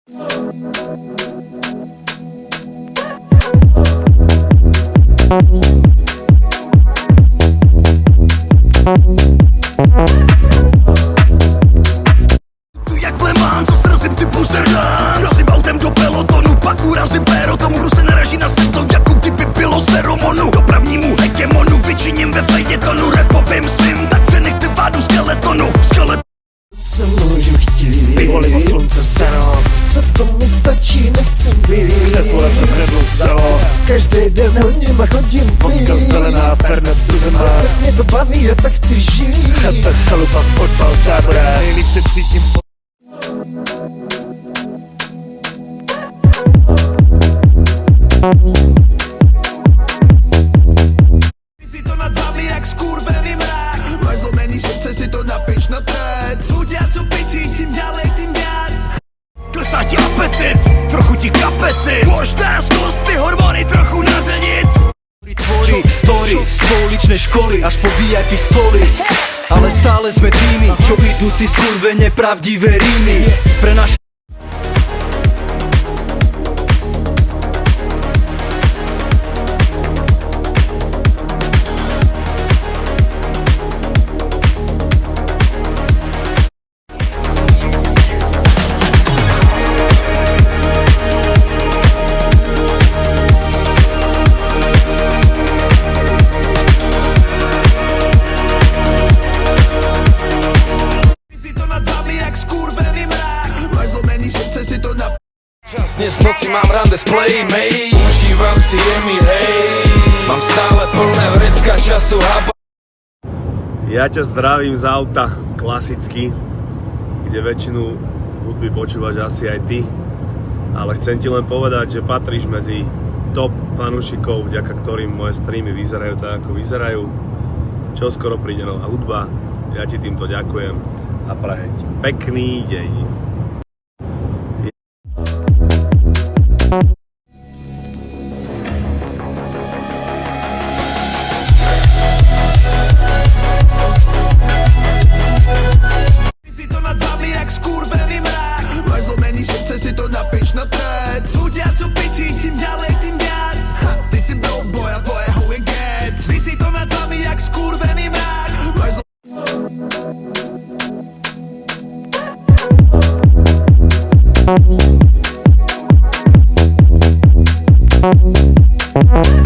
Tu jak Le Mans, zrazím ty buzerlán. Razím autem do pelotonu, pak urazím pérotom. Hru se naraží na sedlo, jako kdyby bylo z feromonu. Dopravnímu hegemonu vyčiním ve fejetonu. Rapovým svým, tak přenechte vádu skeletonu. Co můžu chtít? Pivo, slunce, seno. To mi stačí, nechci být. Křeslo lepší kredlu, selo. Každý den hodněma chodím Vodka zelená, Fernet druzemá. Tak mě to baví a tak ty žijí. Chata, chalupa, fotbal, tábora. Nejlíp se cítím Si to nad vami jak skurvený mrak. Máš zlomený srdce, si to napiš na trec. Ľudia sú piči, čím ďalej, tým viac. Klesá ti apetit, trochu ti kapetit. Možná skús ty hormóny trochu nazenit. Tvorí story z pouličnej školy až po VIP stoly. Ale stále sme tými, čo idú si skurvene pravdivé rímy. Pre naš Dnes v noci mám rande s Playmate. Užívam si jemi, hej. Mám stále plné vrecka času haba. Ja ťa zdravím z auta, klasicky, kde väčšinu hudby počúvaš asi aj ty. Ale chcem ti len povedať, že patríš medzi top fanúšikov, vďaka ktorým moje streamy vyzerajú tak, ako vyzerajú. Čoskoro príde nová hudba, ja ti týmto ďakujem a prajem ti pekný deň. Si to nad vami jak skurvený mrak. Máš zlomený srdce, si to napiš na trec. Ľudia sú piči, čím ďalej, tým viac. Ty si bro boy a tvoje je get. Ty si to nad vami jak skurvený